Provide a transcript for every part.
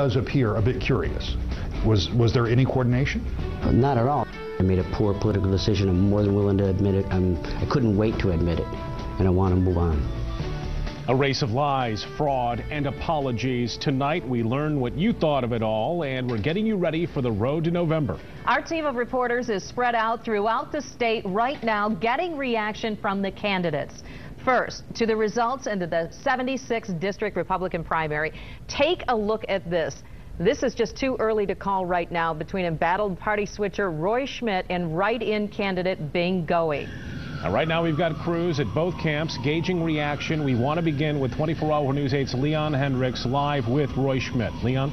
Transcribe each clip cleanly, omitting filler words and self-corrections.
does appear a bit curious. Was there any coordination? Not at all. I made a poor political decision. I'm more than willing to admit it. I couldn't wait to admit it, and I want to move on. A race of lies, fraud, and apologies. Tonight, we learn what you thought of it all, and we're getting you ready for the road to November. Our team of reporters is spread out throughout the state right now, getting reaction from the candidates. First, to the results into the 76th District Republican primary. Take a look at this. This is just too early to call right now between embattled party switcher Roy Schmidt and write-in candidate Goei. Right now, we've got crews at both camps gauging reaction. We want to begin with 24-hour News 8's Leon Hendricks live with Roy Schmidt. Leon?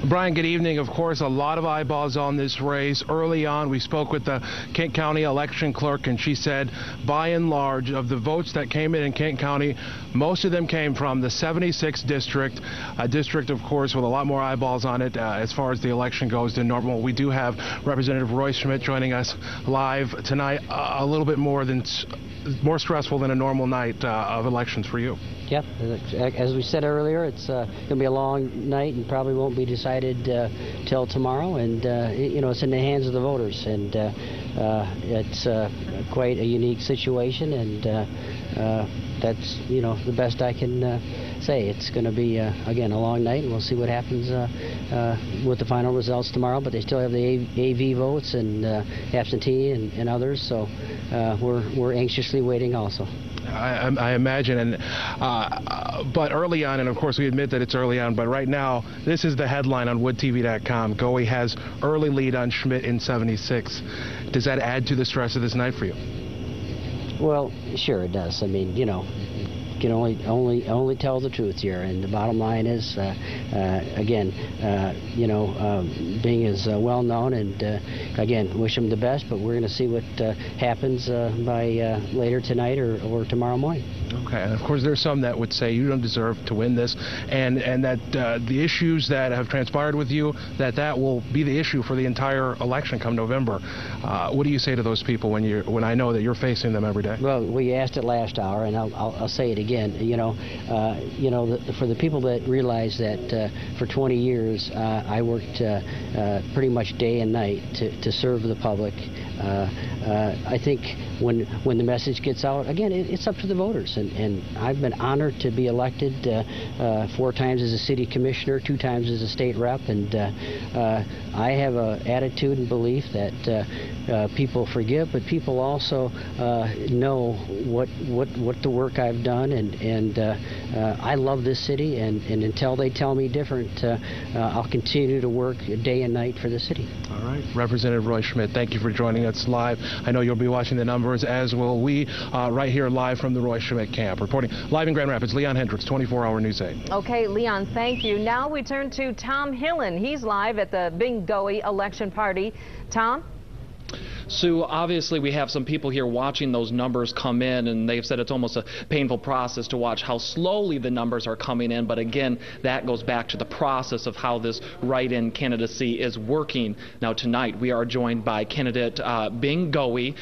Brian, good evening. Of course, a lot of eyeballs on this race. Early on, we spoke with the Kent County election clerk, and she said, by and large, of the votes that came in Kent County, most of them came from the 76th district, a district, of course, with a lot more eyeballs on it as far as the election goes than normal. We do have Representative Roy Schmidt joining us live tonight. A little bit more stressful than a normal night of elections for you. Yep, as we said earlier, it's going to be a long night and probably won't be decided till tomorrow. And you know, it's in the hands of the voters, and it's quite a unique situation. And that's, you know, the best I can say. It's going to be again a long night, and we'll see what happens with the final results tomorrow. But they still have the AV votes and absentee and others, so we're anxiously waiting also. I imagine, and but early on, and of course we admit that it's early on, but right now this is the headline on woodtv.com. Goei has early lead on Schmidt in 76. Does that add to the stress of this night for you? Well, sure it does. I mean, you know, can only tell the truth here, and the bottom line is, again, you know, Bing is well known, and again, wish him the best. But we're going to see what happens by later tonight or tomorrow morning. Okay, and of course there's some that would say you don't deserve to win this, and that the issues that have transpired with you, that will be the issue for the entire election come November. What do you say to those people when I know that you're facing them every day? Well, we asked it last hour, and I'll say it again. You know, for the people that realize that for 20 years I worked pretty much day and night to serve the public. I think when the message gets out, again, it's up to the voters, and I've been honored to be elected 4 times as a city commissioner, 2 times as a state rep, and I have an attitude and belief that people forgive, but people also know what the work I've done, and I love this city, and until they tell me different, I'll continue to work day and night for the city. All right, Representative Roy Schmidt, thank you for joining us live. I know you'll be watching the numbers, as will we, right here live from the Roy Schmidt camp. Reporting live in Grand Rapids, Leon Hendricks, 24-hour News 8. Okay, Leon, thank you. Now we turn to Tom Hillen. He's live at the Goei election party. Tom? Sue, obviously we have some people here watching those numbers come in, and they've said it's almost a painful process to watch how slowly the numbers are coming in. But again, that goes back to the process of how this write-in candidacy is working. Now tonight we are joined by candidate Goei,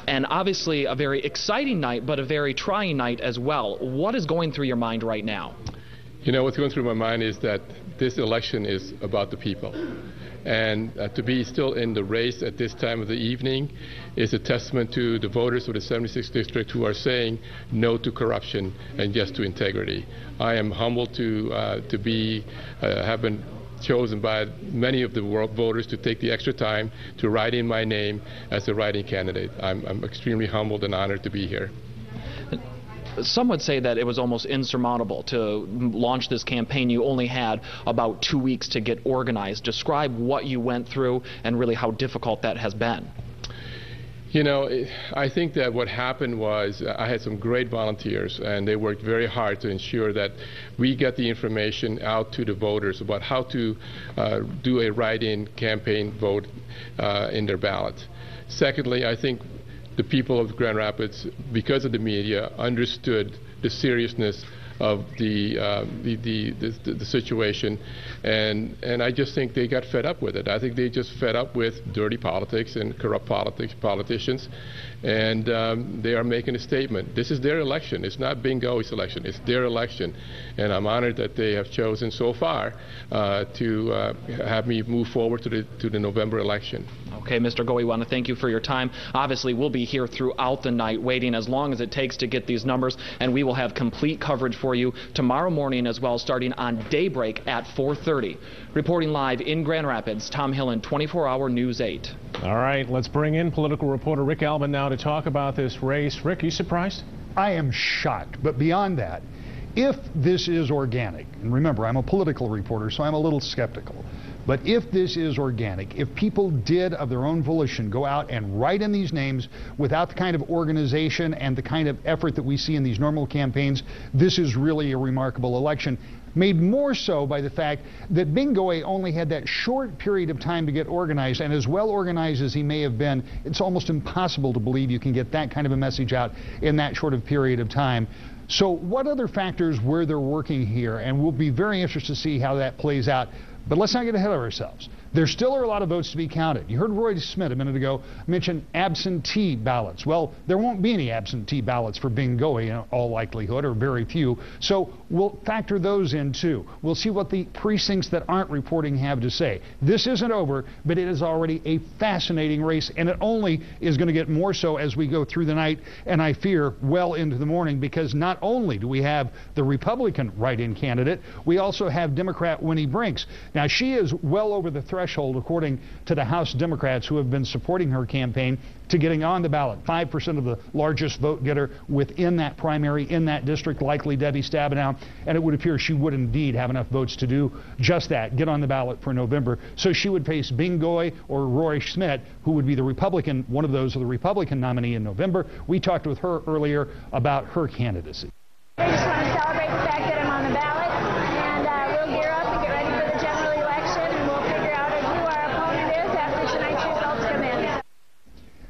and obviously a very exciting night, but a very trying night as well. What is going through your mind right now? You know, what's going through my mind is that this election is about the people. And to be still in the race at this time of the evening is a testament to the voters of the 76th district who are saying no to corruption and yes to integrity. I am humbled to have been chosen by many of the voters to take the extra time to write in my name as a write-in candidate. I'm extremely humbled and honored to be here. Some would say that it was almost insurmountable to launch this campaign. You only had about 2 weeks to get organized. Describe what you went through and really how difficult that has been. You know, I think that what happened was I had some great volunteers, and they worked very hard to ensure that we get the information out to the voters about how to do a write-in campaign vote in their ballot. Secondly, I think the people of Grand Rapids, because of the media, understood the seriousness of the situation, and I just think they got fed up with it. I think they just fed up with dirty politics and corrupt politicians, and they are making a statement. This is their election. It's not Goei's election. It's their election, and I'm honored that they have chosen so far to have me move forward to the November election. Okay, Mr. Goei, we want to thank you for your time. Obviously, we'll be here throughout the night waiting as long as it takes to get these numbers, and we will have complete coverage for you tomorrow morning as well, starting on daybreak at 4:30. Reporting live in Grand Rapids, Tom Hillen, 24-Hour News 8. All right, let's bring in political reporter Rick Albin now to talk about this race. Rick, are you surprised? I am shocked, but beyond that, if this is organic, and remember, I'm a political reporter, so I'm a little skeptical, but if this is organic, if people did of their own volition go out and write in these names without the kind of organization and the kind of effort that we see in these normal campaigns, this is really a remarkable election, made more so by the fact that Goei only had that short period of time to get organized, and as well organized as he may have been, it's almost impossible to believe you can get that kind of a message out in that short of period of time. So what other factors were there working here? And we'll be very interested to see how that plays out. But let's not get ahead of ourselves. There still are a lot of votes to be counted. You heard Roy Schmidt a minute ago mention absentee ballots. Well, there won't be any absentee ballots for Goei in all likelihood, or very few. So we'll factor those in too. We'll see what the precincts that aren't reporting have to say. This isn't over, but it is already a fascinating race, and it only is going to get more so as we go through the night, and I fear well into the morning, because not only do we have the Republican write-in candidate, we also have Democrat Winnie Brinks. Now, she is well over the threshold, according to the House Democrats who have been supporting her campaign, to getting on the ballot. 5% of the largest vote getter within that primary, in that district, likely Debbie Stabenow, and it would appear she would indeed have enough votes to do just that, get on the ballot for November. So she would face Goei or Roy Schmidt, who would be the Republican, one of those, or the Republican nominee in November. We talked with her earlier about her candidacy. I just want to celebrate the fact that I'm on the ballot, and we'll gear up and get ready for the general election, and we'll figure out who our opponent is after tonight's results come in.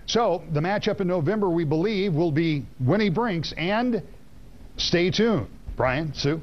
So the matchup in November, we believe, will be Winnie Brinks, and stay tuned. Brian, Sue?